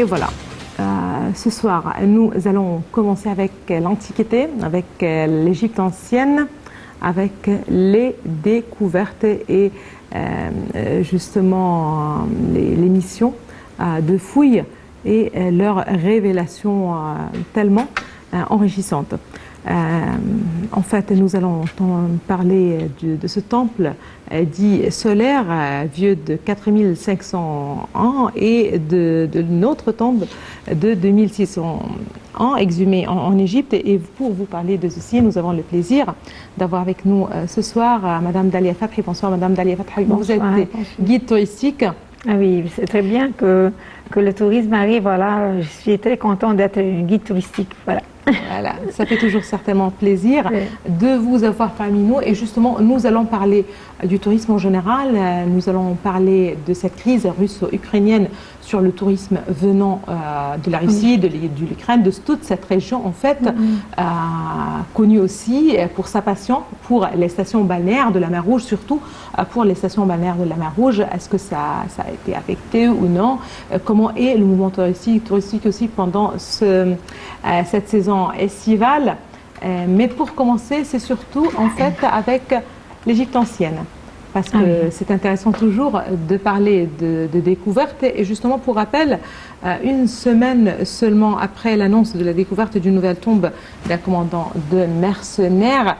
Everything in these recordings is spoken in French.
voilà, ce soir, nous allons commencer avec l'Antiquité, avec l'Égypte ancienne, avec les découvertes et justement les missions de fouilles et leurs révélations tellement enrichissantes. En fait, nous allons parler de ce temple dit solaire, vieux de 4500 ans, et de notre temple de 2600 ans, exhumé en Égypte. Et pour vous parler de ceci, nous avons le plaisir d'avoir avec nous ce soir Madame Dalia Fathi. Bonsoir Madame Dalia Fathi. Vous êtes guide touristique. Ah oui, c'est très bien que le tourisme arrive. Voilà, je suis très contente d'être une guide touristique. Voilà. Voilà, ça fait toujours certainement plaisir de vous avoir parmi nous. Et justement, nous allons parler du tourisme en général. Nous allons parler de cette crise russo-ukrainienne sur le tourisme venant de la Russie, de l'Ukraine, de toute cette région en fait, connue aussi pour sa passion pour les stations balnéaires de la mer Rouge, surtout pour les stations balnéaires de la mer Rouge. Est-ce que ça a été affecté ou non? Comment est le mouvement touristique aussi pendant cette saison estivale? Mais pour commencer, c'est surtout en fait avec l'Égypte ancienne, parce que c'est intéressant toujours de parler de découvertes. Et justement, pour rappel, une semaine seulement après l'annonce de la découverte d'une nouvelle tombe d'un commandant de mercenaires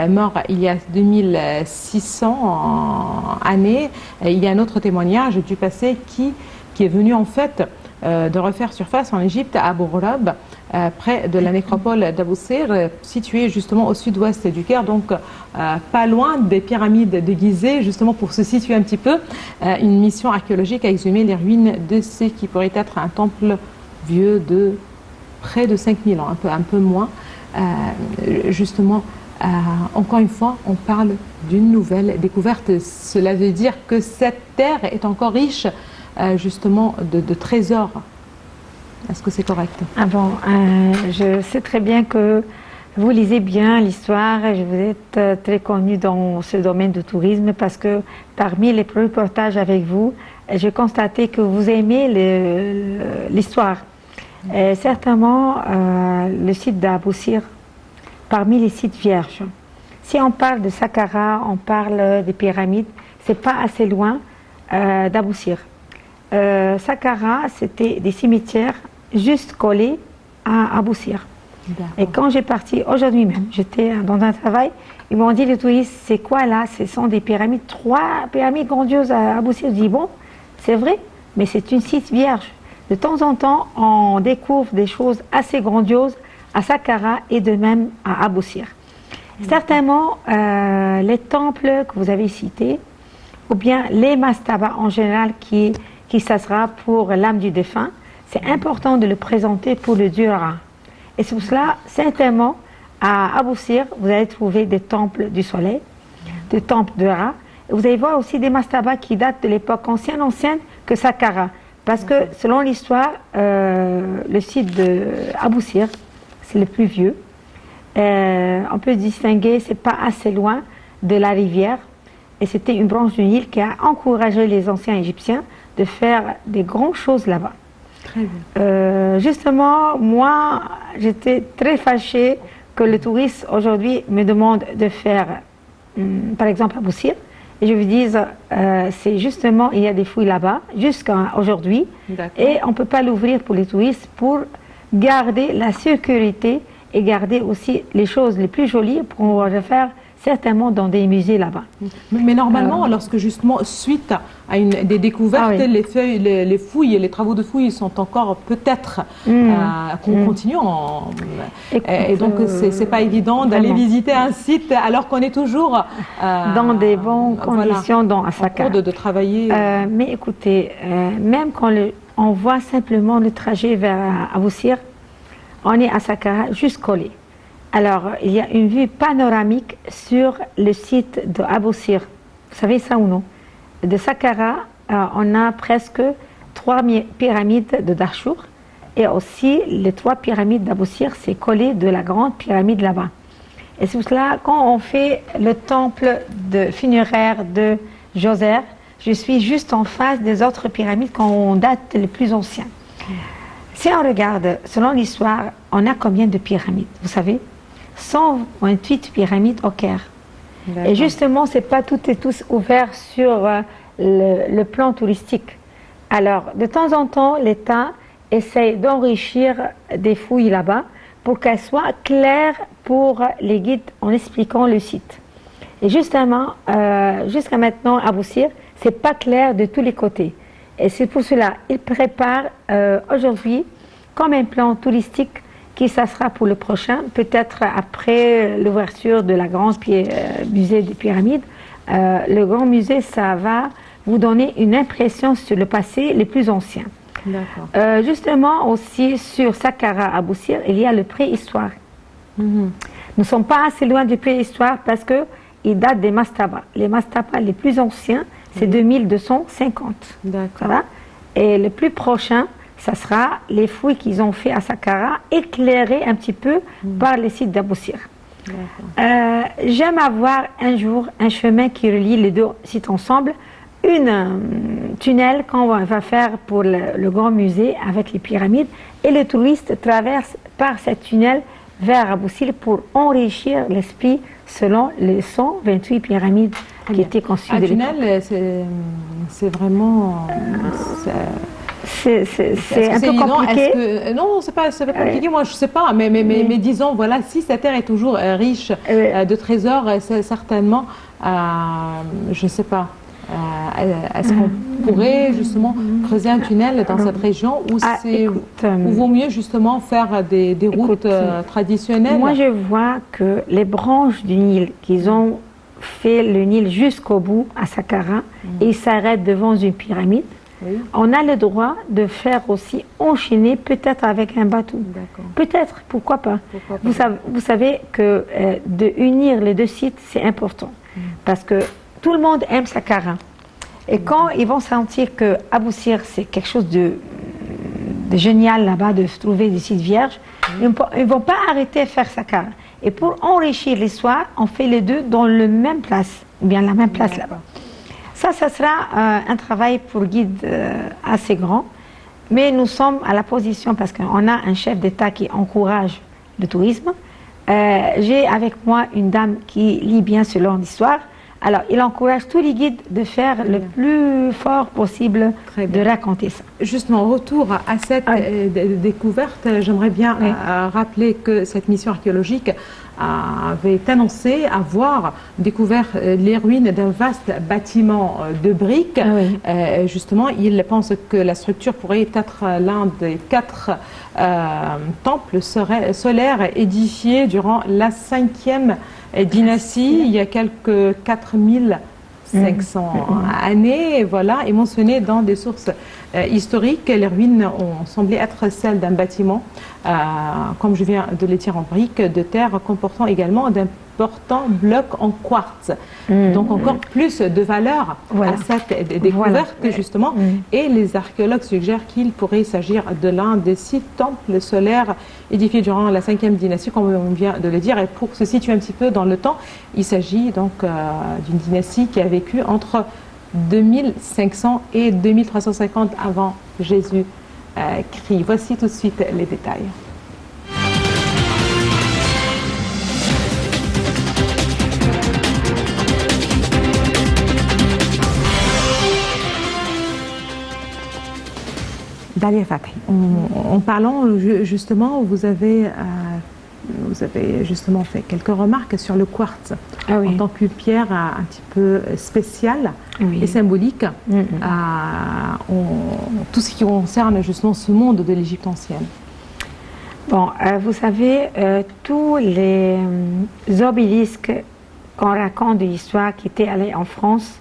mort il y a 2600 années, il y a un autre témoignage du passé qui est venu en fait de refaire surface en Égypte, à Abu Ghurab, près de la nécropole d'Abou Sir, située justement au sud-ouest du Caire, donc pas loin des pyramides de Gizeh. Justement, pour se situer un petit peu, une mission archéologique a exhumé les ruines de ce qui pourrait être un temple vieux de près de 5000 ans, un peu moins. Justement, encore une fois, on parle d'une nouvelle découverte. Cela veut dire que cette terre est encore riche justement de trésors. Est-ce que c'est correct? Je sais très bien que vous lisez bien l'histoire et vous êtes très connu dans ce domaine du tourisme, parce que parmi les reportages avec vous, j'ai constaté que vous aimez l'histoire. Certainement, le site d'Abou Sir, parmi les sites vierges. Si on parle de Saqqara, on parle des pyramides, c'est pas assez loin d'Abou Sir. Saqqara, c'était des cimetières juste collés à Abou Sir. Et quand j'ai parti aujourd'hui même, j'étais dans un travail, ils m'ont dit, les touristes, c'est quoi là? Ce sont des pyramides, 3 pyramides grandioses à Abou Sir. Je dis, bon, c'est vrai, mais c'est une site vierge. De temps en temps, on découvre des choses assez grandioses à Saqqara et de même à Abou Sir. Certainement, les temples que vous avez cités, ou bien les mastabas en général qui s'assera pour l'âme du défunt, c'est important de le présenter pour le dieu Ra. Et c'est pour cela, certainement, à Abou Sir, vous allez trouver des temples du soleil, des temples de Ra. Et vous allez voir aussi des mastabas qui datent de l'époque ancienne que Saqqara. Parce que, selon l'histoire, le site d'Abou Sir, c'est le plus vieux. On peut distinguer, c'est pas assez loin de la rivière. Et c'était une branche du Nil qui a encouragé les anciens Égyptiens de faire des grandes choses là-bas. Justement, moi, j'étais très fâchée que le touriste aujourd'hui me demande de faire, par exemple, Abou Sir, et je lui dise, c'est justement, il y a des fouilles là-bas, jusqu'à aujourd'hui, et on ne peut pas l'ouvrir pour les touristes pour garder la sécurité et garder aussi les choses les plus jolies pour refaire certainement dans des musées là-bas. Mais normalement, lorsque justement, suite à des découvertes, les fouilles, les travaux de fouilles sont encore peut-être qu'on continue. Et donc, c'est pas évident d'aller visiter un site alors qu'on est toujours dans des bonnes conditions à Saqqara. En cours de travailler. Mais écoutez, même quand on voit simplement le trajet vers Abou Sir, on est à Saqqara, juste collé. Alors, il y a une vue panoramique sur le site de Abou Sir. Vous savez ça ou non? De Saqqara, on a presque 3 pyramides de Dahchour, et aussi les 3 pyramides d'Abou Sir, c'est collé de la grande pyramide là-bas. Et c'est pour cela, quand on fait le temple funéraire de Djoser, je suis juste en face des autres pyramides qu'on date les plus anciens. Si on regarde, selon l'histoire, on a combien de pyramides? Vous savez, 128 pyramides au Caire. Et justement, c'est pas toutes et tous ouvert sur le plan touristique. Alors, de temps en temps, l'État essaye d'enrichir des fouilles là-bas pour qu'elles soient claires pour les guides en expliquant le site. Et justement, jusqu'à maintenant, à Aboussir, c'est pas clair de tous les côtés. Et c'est pour cela qu'ils préparent aujourd'hui comme un plan touristique qui ça sera pour le prochain, peut-être après l'ouverture de la grande musée des pyramides. Le grand musée, ça va vous donner une impression sur le passé les plus anciens. Justement aussi sur Saqqara à Aboussir, il y a le préhistoire. Nous ne sommes pas assez loin du préhistoire parce qu'il date des mastabas. Les mastabas les plus anciens, c'est 2250. Voilà. Et le plus prochain, ça sera les fouilles qu'ils ont fait à Saqqara, éclairées un petit peu par les sites d'Aboussir. J'aime avoir un jour un chemin qui relie les deux sites ensemble, tunnel qu'on va faire pour le grand musée avec les pyramides, et le touriste traverse par ce tunnel vers Aboussir pour enrichir l'esprit selon les 128 pyramides qui étaient conçues. Un tunnel, c'est vraiment... C'est un peu compliqué. Non, c'est pas compliqué, moi je sais pas, mais disons, voilà, si cette terre est toujours riche de trésors, c'est certainement, je ne sais pas, est-ce qu'on pourrait justement creuser un tunnel dans cette région où où vaut mieux justement faire des routes traditionnelles? Moi je vois que les branches du Nil, qu'ils ont fait le Nil jusqu'au bout à Saqqara, et ils s'arrêtent devant une pyramide. On a le droit de faire aussi enchaîner, peut-être avec un bateau. Peut-être, pourquoi pas. Vous savez que de unir les deux sites, c'est important. Parce que tout le monde aime Saqqara. Et quand ils vont sentir que Aboussir, c'est quelque chose de génial là-bas, de se trouver des sites vierges, ils ne vont pas arrêter de faire Saqqara. Et pour enrichir l'histoire, on fait les deux dans la même place, ou bien la même place là-bas. Ça sera un travail pour guide assez grand, mais nous sommes à la position, parce qu'on a un chef d'État qui encourage le tourisme. J'ai avec moi une dame qui lit bien selon l'histoire. Alors, il encourage tous les guides de faire le plus fort possible de raconter ça. Justement, retour à cette découverte, j'aimerais bien rappeler que cette mission archéologique avait annoncé avoir découvert les ruines d'un vaste bâtiment de briques. Justement, il pense que la structure pourrait être l'un des 4 temples solaires édifiés durant la 5e dynastie, il y a quelques 4500 années, voilà, et mentionné dans des sources historiques. Les ruines ont semblé être celles d'un bâtiment, comme je viens de le dire, en briques de terre, comportant également d'importants blocs en quartz. Donc encore plus de valeur à cette découverte, justement. Et les archéologues suggèrent qu'il pourrait s'agir de l'un des 6 temples solaires édifiés durant la 5e dynastie, comme on vient de le dire. Et pour se situer un petit peu dans le temps, il s'agit donc d'une dynastie qui a vécu entre 2500 et 2350 avant Jésus-Christ. Voici tout de suite les détails. Dalia Fathi, en parlant justement, vous avez justement fait quelques remarques sur le quartz en tant que pierre un petit peu spéciale et symbolique, tout ce qui concerne justement ce monde de l'Égypte ancienne. Bon, vous savez, tous les obélisques qu'on raconte de l'histoire qui étaient allés en France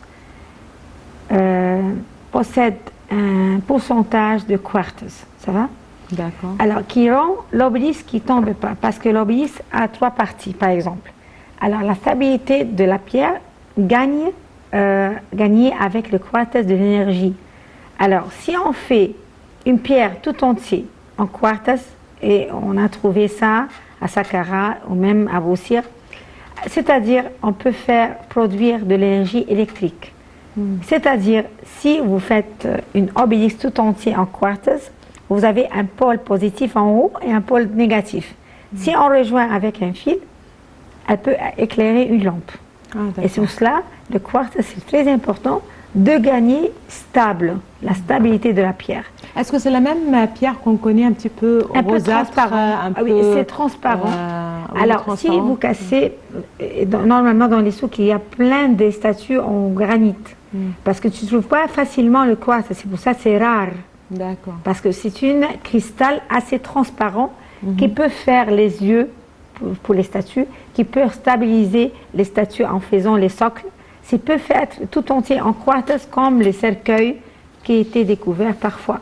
possèdent un pourcentage de quartz, ça va? D'accord. Alors, qui rend l'obélisque qui ne tombe pas, parce que l'obélisque a 3 parties, par exemple. Alors, la stabilité de la pierre gagne avec le quartz de l'énergie. Alors, si on fait une pierre tout entière en quartz, et on a trouvé ça à Saqqara ou même à Aboussir, c'est-à-dire on peut faire produire de l'énergie électrique. C'est-à-dire, si vous faites une obélisque tout entier en quartz, vous avez un pôle positif en haut et un pôle négatif. Si on rejoint avec un fil, elle peut éclairer une lampe. Et c'est pour cela, le quartz, c'est très important de gagner stable, la stabilité de la pierre. Est-ce que c'est la même pierre qu'on connaît un petit peu rosâtre, transparent? Oui, c'est transparent. Alors, si vous cassez, normalement dans les souks, il y a plein de statues en granit. Parce que tu ne trouves pas facilement le quartz, c'est pour ça que c'est rare. D'accord. Parce que c'est un cristal assez transparent qui peut faire les yeux pour les statues, qui peut stabiliser les statues en faisant les socles. Ça peut faire tout entier en quartz comme les cercueils qui étaient découverts parfois.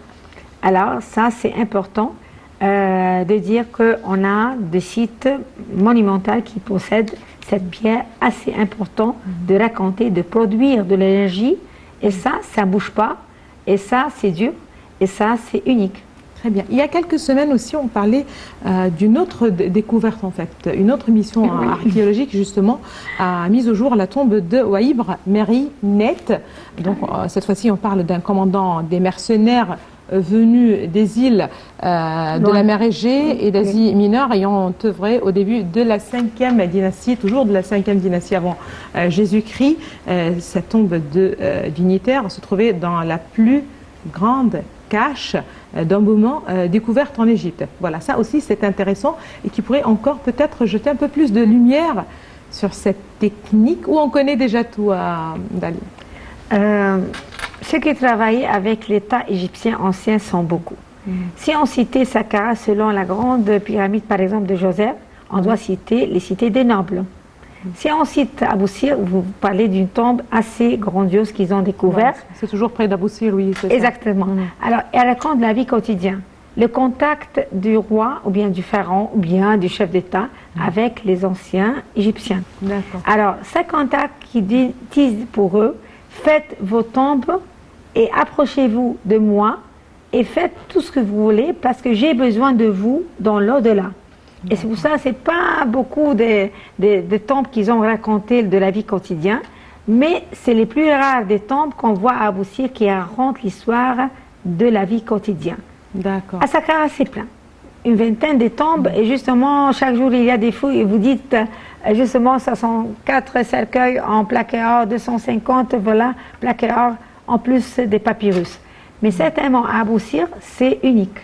Alors ça, c'est important de dire qu'on a des sites monumentaux qui possèdent cette pierre assez importante de raconter, de produire de l'énergie. Et ça ne bouge pas. Et ça, c'est dur. Et ça, c'est unique. Très bien. Il y a quelques semaines aussi, on parlait d'une autre découverte en fait. Une autre mission archéologique justement a mis au jour la tombe de Waïbre Meri Net. Donc cette fois-ci, on parle d'un commandant des mercenaires venus des îles de la mer Égée et d'Asie mineure ayant œuvré au début de la 5e dynastie, toujours de la 5e dynastie avant Jésus-Christ. Cette tombe de dignitaire se trouvait dans la plus grande cache d'un moment découverte en Égypte. Voilà, ça aussi c'est intéressant et qui pourrait encore peut-être jeter un peu plus de lumière sur cette technique où on connaît déjà tout à Dali. Ceux qui travaillent avec l'État égyptien ancien sont beaucoup. Si on citait Saqqara selon la grande pyramide par exemple de Joseph, on doit citer les cités des nobles. Si on cite Abou Sir, vous parlez d'une tombe assez grandiose qu'ils ont découverte. Ouais, c'est toujours près d'Abou Sir, oui. Exactement. Alors, elle raconte la vie quotidienne. Le contact du roi, ou bien du pharaon, ou bien du chef d'État avec les anciens égyptiens. Alors, ce contact qui disent pour eux, faites vos tombes et approchez-vous de moi et faites tout ce que vous voulez parce que j'ai besoin de vous dans l'au-delà. Et c'est pour ça que ce n'est pas beaucoup de tombes qu'ils ont racontées de la vie quotidienne, mais c'est les plus rares des tombes qu'on voit à Abou Sir qui racontent l'histoire de la vie quotidienne. D'accord. À Saqqara, c'est plein. Une vingtaine de tombes, et justement, chaque jour, il y a des fouilles, et vous dites, justement, ça sont 4 cercueils en plaqué or, 250, voilà, plaqué or, en plus des papyrus. Mais certainement, à Abou Sir, c'est unique.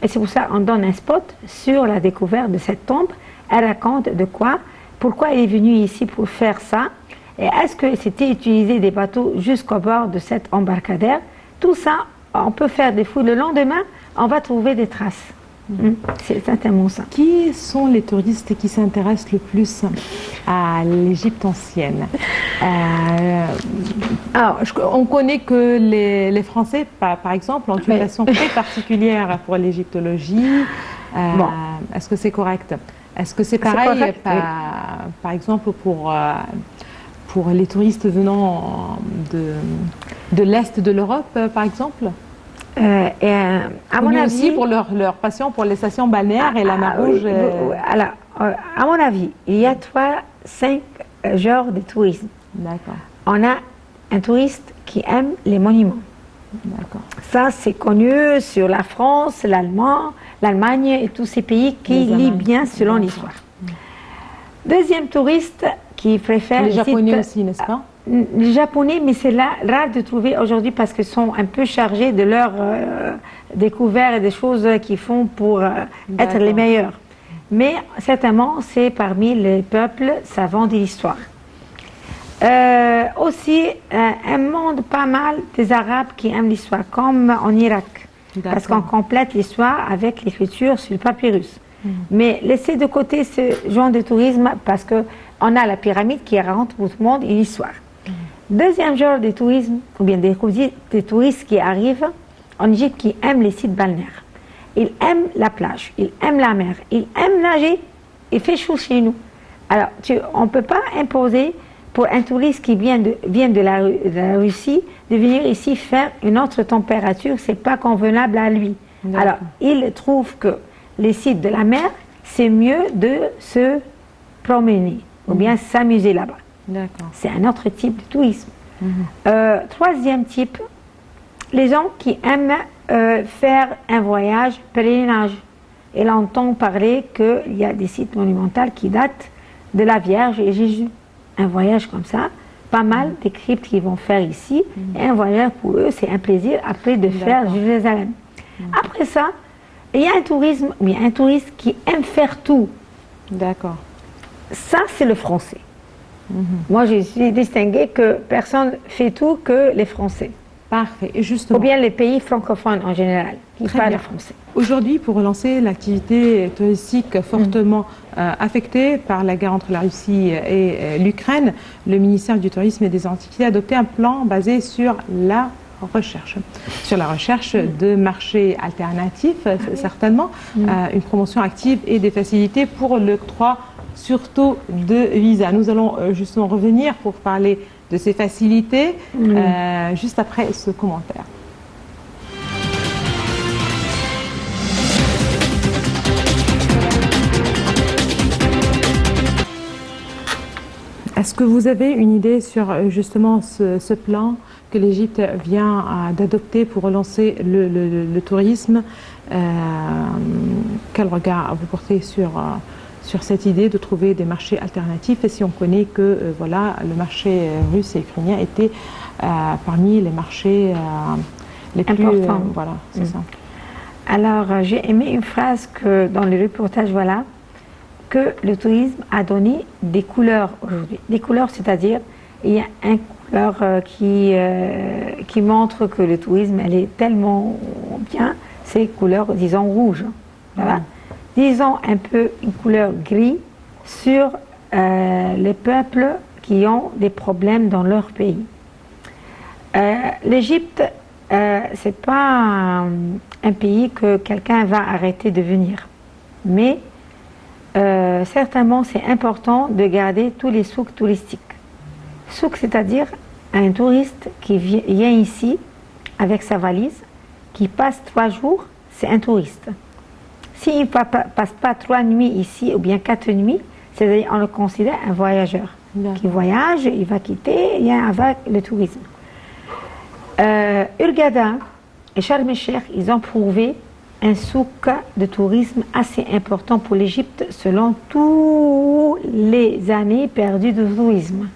Et c'est pour ça qu'on donne un spot sur la découverte de cette tombe. Elle raconte de quoi, pourquoi elle est venue ici pour faire ça, et est-ce que c'était utiliser des bateaux jusqu'au bord de cet embarcadère. Tout ça, on peut faire des fouilles. Le lendemain, on va trouver des traces. C'est certainement ça. Qui sont les touristes qui s'intéressent le plus à l'Égypte ancienne? Alors, on connaît que les Français, par exemple, ont une passion très particulière pour l'égyptologie. Bon. Est-ce que c'est correct? Est-ce que c'est pareil, par exemple, pour les touristes venant de l'Est de l'Europe, par exemple? À mon avis, aussi pour leur passion pour les stations balnéaires et la mer Rouge. Alors, à mon avis, il y a 5 genres de tourisme. D'accord. On a un touriste qui aime les monuments. D'accord. Ça, c'est connu sur la France, l'Allemagne et tous ces pays qui lient bien selon l'histoire. Deuxième touriste qui préfère les Japonais aussi, n'est-ce pas? Les Japonais, mais c'est rare de trouver aujourd'hui parce qu'ils sont un peu chargés de leurs découvertes et des choses qu'ils font pour être les meilleurs. Mais certainement, c'est parmi les peuples savants de l'histoire. Aussi, un monde pas mal des Arabes qui aiment l'histoire, comme en Irak. Parce qu'on complète l'histoire avec l'écriture sur le papyrus. Mais laissez de côté ce genre de tourisme parce qu'on a la pyramide qui raconte pour tout le monde une histoire. Deuxième genre de tourisme, ou bien des touristes qui arrivent en Égypte qui aiment les sites balnéaires. Ils aiment la plage, ils aiment la mer, ils aiment nager, il fait chaud chez nous. Alors, on ne peut pas imposer pour un touriste qui vient de la Russie de venir ici faire une autre température, ce n'est pas convenable à lui. Alors, il trouve que les sites de la mer, c'est mieux de se promener ou bien s'amuser là-bas. C'est un autre type de tourisme. Troisième type, les gens qui aiment faire un voyage pèlerinage. Elle entend parler qu'il y a des sites monumentaux qui datent de la Vierge et Jésus. Un voyage comme ça, pas mal des cryptes qu'ils vont faire ici. Et un voyage pour eux, c'est un plaisir après de faire Jérusalem. Après ça, il y a un tourisme, mais un touriste qui aime faire tout. D'accord. Ça, c'est le français. Moi, je suis distinguée que personne fait tout que les Français. Parfait. Et justement, ou bien les pays francophones en général, qui parlent français. Aujourd'hui, pour relancer l'activité touristique fortement affectée par la guerre entre la Russie et l'Ukraine, le ministère du Tourisme et des Antiquités a adopté un plan basé sur la recherche. Sur la recherche de marchés alternatifs, certainement, une promotion active et des facilités pour l'octroi surtout de visas. Nous allons justement revenir pour parler de ces facilités juste après ce commentaire. Est-ce que vous avez une idée sur justement ce plan que l'Égypte vient d'adopter pour relancer le tourisme? Quel regard vous portez sur cette idée de trouver des marchés alternatifs, et si on connaît que voilà, le marché russe et ukrainien était parmi les marchés les plus importants. Voilà, c'est ça. Alors, j'ai aimé une phrase que dans le reportage, voilà, que le tourisme a donné des couleurs aujourd'hui. Des couleurs, c'est-à-dire, il y a une couleur qui montre que le tourisme, elle est tellement bien, c'est couleur, disons, rouge. Voilà. Disons un peu une couleur gris sur les peuples qui ont des problèmes dans leur pays. L'Égypte, c'est pas un pays que quelqu'un va arrêter de venir, mais certainement c'est important de garder tous les souks touristiques. Souk, c'est-à-dire un touriste qui vient ici avec sa valise, qui passe 3 jours, c'est un touriste. S'il ne passe pas 3 nuits ici ou bien 4 nuits, c'est-à-dire on le considère un voyageur qui voyage, il va quitter, il y a avec le tourisme. Hurghada et Sharm el-Sheikh, ils ont prouvé un souk de tourisme assez important pour l'Égypte selon toutes les années perdues de tourisme.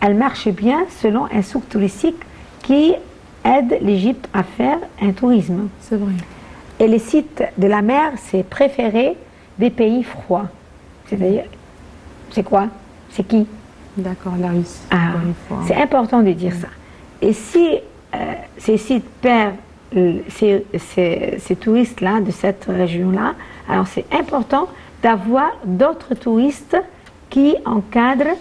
Elle marche bien selon un souk touristique qui aide l'Égypte à faire un tourisme. C'est vrai. Et les sites de la mer, c'est préféré des pays froids. C'est-à-dire, c'est quoi? C'est qui? D'accord, la Russie. C'est important de dire ça. Et si ces sites perdent ces touristes-là, de cette région-là, alors c'est important d'avoir d'autres touristes qui encadrent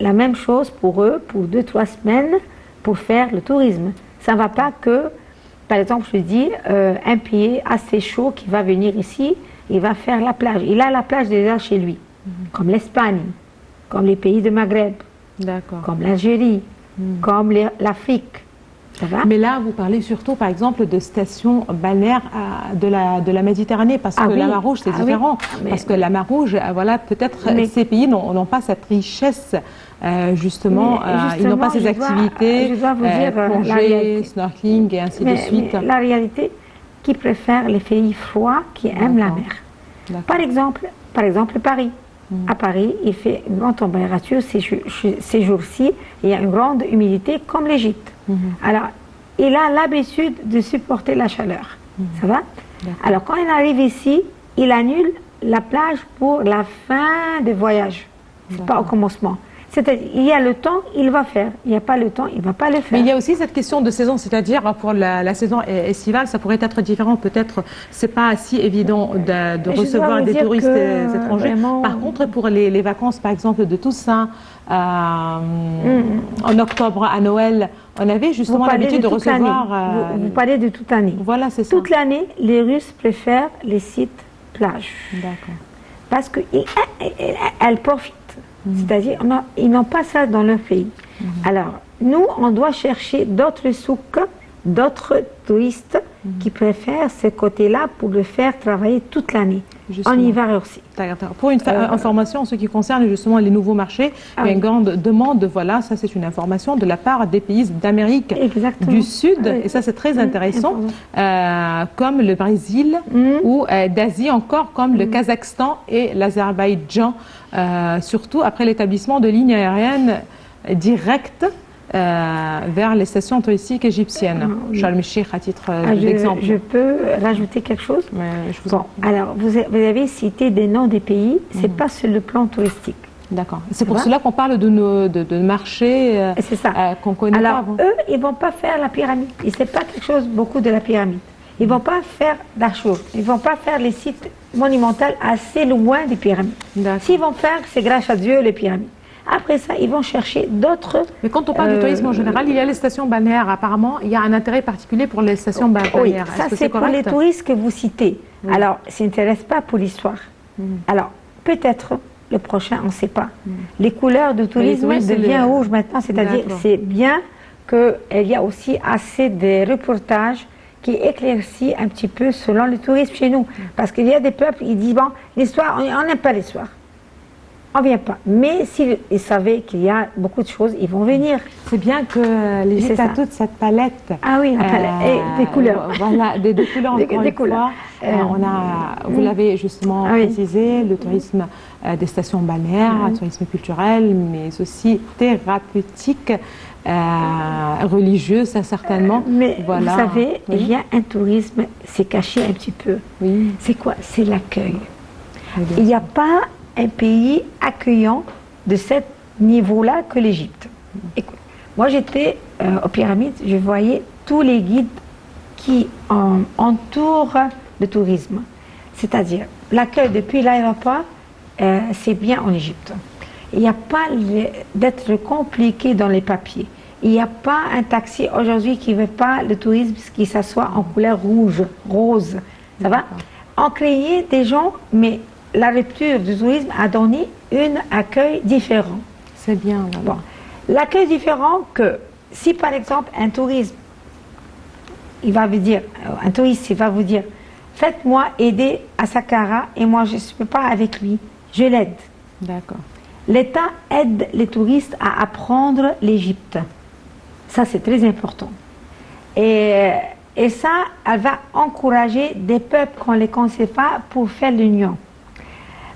la même chose pour eux, pour 2-3 semaines, pour faire le tourisme. Ça ne va pas que... Par exemple, je dis, un pays assez chaud qui va venir ici, il va faire la plage. Il a la plage déjà chez lui, comme l'Espagne, comme les pays de Maghreb, comme l'Algérie, comme l'Afrique. Mais là, vous parlez surtout, par exemple, de stations balnéaires de la Méditerranée, parce que la mer Rouge, c'est différent. Parce que la mer Rouge, voilà, peut-être ces pays n'ont pas cette richesse. Justement, ils n'ont pas ces activités, plongée, snorkeling et ainsi de suite. Mais la réalité, qui préfère les pays froids, qui aiment la mer. Par exemple, Paris. À Paris, il fait une grande température ces jours-ci, il y a une grande humidité comme l'Égypte. Alors, il a l'habitude de supporter la chaleur. Ça va? Alors, quand il arrive ici, il annule la plage pour la fin du voyage. C'est pas au commencement. C'est-à-dire, il y a le temps, il va faire. Il n'y a pas le temps, il ne va pas le faire. Mais il y a aussi cette question de saison, c'est-à-dire pour la saison estivale, ça pourrait être différent. Peut-être c'est pas si évident de recevoir des touristes étrangers. Vraiment... Par contre, pour les vacances, par exemple, de Toussaint, en octobre, à Noël, on avait justement l'habitude de recevoir... Vous parlez de toute l'année. Voilà, c'est ça. Toute l'année, les Russes préfèrent les sites plages. D'accord. Parce qu'elles profitent. C'est-à-dire, ils n'ont pas ça dans leur pays. Alors, nous, on doit chercher d'autres souks, d'autres touristes qui préfèrent ce côté-là pour le faire travailler toute l'année. en hiver aussi. Pour une information en ce qui concerne justement les nouveaux marchés, il y a une grande demande, voilà, ça c'est une information de la part des pays d'Amérique du Sud, et ça c'est très intéressant, comme le Brésil ou d'Asie encore, comme le Kazakhstan et l'Azerbaïdjan, surtout après l'établissement de lignes aériennes directes vers les stations touristiques égyptiennes. Sharm el-Sheikh à titre d'exemple. Je peux rajouter quelque chose? Alors, vous avez cité des noms des pays, c'est pas sur le plan touristique. D'accord. C'est pour cela qu'on parle de marchés qu'on connaît pas. Alors, eux, ils vont pas faire la pyramide. Ils ne savent pas quelque chose beaucoup de la pyramide. Ils vont pas faire d'Achour. Ils vont pas faire les sites monumentaux assez loin des pyramides. S'ils vont faire, c'est grâce à Dieu, les pyramides. Après ça, ils vont chercher d'autres... Mais quand on parle du tourisme en général, il y a les stations balnéaires. Apparemment, il y a un intérêt particulier pour les stations balnéaires. Oui, ça c'est pour les touristes que vous citez. Alors, ça n'intéresse pas pour l'histoire. Alors, peut-être le prochain, on ne sait pas. Les couleurs de tourisme deviennent rouges maintenant, c'est-à-dire c'est bien qu'il y a aussi assez de reportages qui éclaircissent un petit peu selon le tourisme chez nous. Parce qu'il y a des peuples qui disent, bon, l'histoire, on n'aime pas l'histoire. On ne vient pas. Mais s'ils savaient qu'il y a beaucoup de choses, ils vont venir. C'est bien que l'Égypte a toute cette palette. Ah oui, la palette. Et des couleurs. Voilà, des couleurs encore une fois. Vous l'avez justement précisé, le tourisme des stations balnéaires, le tourisme culturel, mais aussi thérapeutique, religieux, ça certainement. Mais voilà. Vous savez, il y a un tourisme, c'est caché un petit peu. Oui. C'est quoi? C'est l'accueil. Il n'y a pas un pays accueillant de ce niveau-là que l'Égypte. Écoute, moi j'étais aux pyramides, je voyais tous les guides qui entourent le tourisme. C'est-à-dire, l'accueil depuis l'aéroport, c'est bien en Égypte. Il n'y a pas d'être compliqué dans les papiers. Il n'y a pas un taxi aujourd'hui qui ne veut pas le tourisme qui s'assoit en couleur rouge, rose. Ça va? On créait des gens, mais la rupture du tourisme a donné un accueil différent. C'est bien. Voilà. Bon. L'accueil différent que si par exemple un touriste, il va vous dire, faites-moi aider à Saqqara et moi je ne peux pas avec lui, je l'aide. D'accord. L'État aide les touristes à apprendre l'Égypte. Ça c'est très important. Et ça, elle va encourager des peuples qu'on ne les connaît pas pour faire l'union.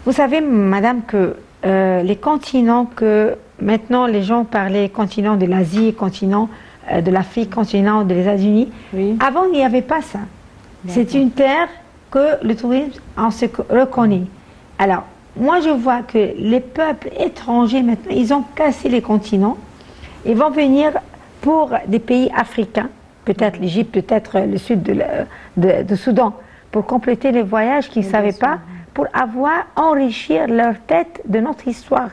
Vous savez, madame, que les continents que maintenant les gens parlaient, continent de l'Asie, continent de l'Afrique, continent des États-Unis, avant il n'y avait pas ça. C'est une terre que le tourisme en se reconnaît. Alors, moi je vois que les peuples étrangers maintenant, ils ont cassé les continents, ils vont venir pour des pays africains, peut-être l'Égypte, peut-être le sud de Soudan, pour compléter les voyages qu'ils ne savaient pas, pour enrichir leur tête de notre histoire.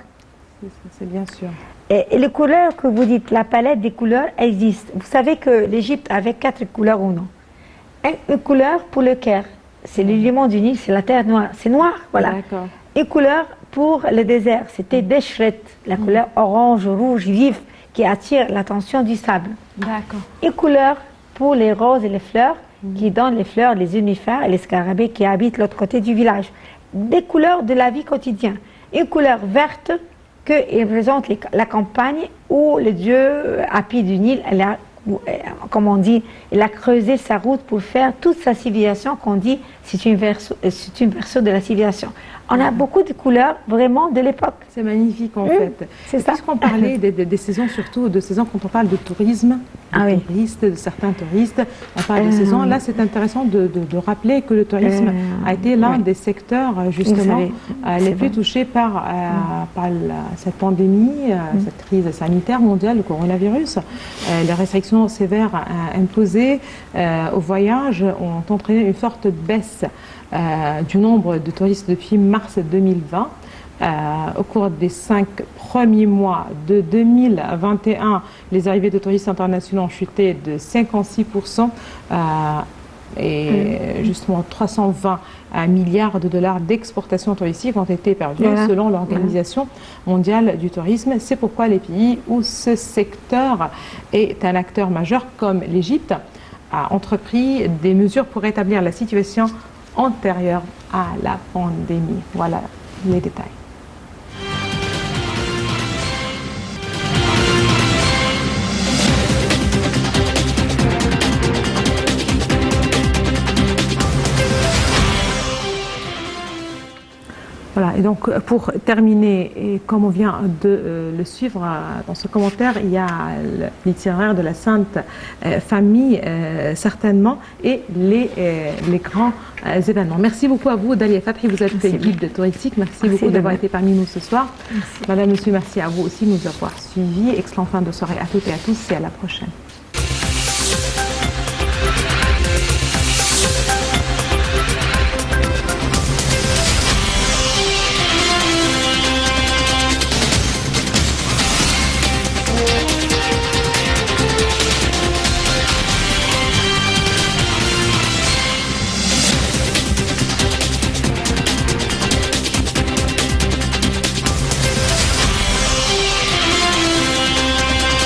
C'est bien sûr. Et les couleurs que vous dites, la palette des couleurs existe. Vous savez que l'Égypte avait 4 couleurs ou non? Une couleur pour le Caire, c'est le limon du Nil, c'est la terre noire. C'est noir, voilà. Une couleur pour le désert, c'était Deshret, la couleur orange, rouge, vif, qui attire l'attention du sable. D'accord. Une couleur pour les roses et les fleurs, qui donnent les fleurs, les unifères et les scarabées qui habitent l'autre côté du village. Des couleurs de la vie quotidienne. Une couleur verte qui représente la campagne où le dieu Hapi du Nil, comme on dit, il a creusé sa route pour faire toute sa civilisation qu'on dit c'est une berceau de la civilisation. On a beaucoup de couleurs vraiment de l'époque. C'est magnifique en fait. C'est ça. Puisqu'on parlait des saisons, surtout de saisons quand on parle de tourisme, de certains touristes, on parle de saisons. Là, c'est intéressant de rappeler que le tourisme a été l'un des secteurs justement les plus touchés par cette pandémie, cette crise sanitaire mondiale, le coronavirus. Les restrictions sévères imposées au voyage ont entraîné une forte baisse du nombre de touristes depuis mars 2020. Au cours des 5 premiers mois de 2021, les arrivées de touristes internationaux ont chuté de 56% et justement 320 milliards de dollars d'exportations touristiques ont été perdus selon l'Organisation mondiale du tourisme. C'est pourquoi les pays où ce secteur est un acteur majeur comme l'Égypte a entrepris des mesures pour rétablir la situation antérieure à la pandémie. Voilà les détails. Voilà, et donc pour terminer, et comme on vient de le suivre dans ce commentaire, il y a l'itinéraire de la Sainte Famille, certainement, et les grands événements. Merci beaucoup à vous, Dalia Fathi, vous êtes guide touristique. Merci beaucoup d'avoir été parmi nous ce soir. Merci. Madame, monsieur, merci à vous aussi de nous avoir suivis. Excellente fin de soirée à toutes et à tous et à la prochaine.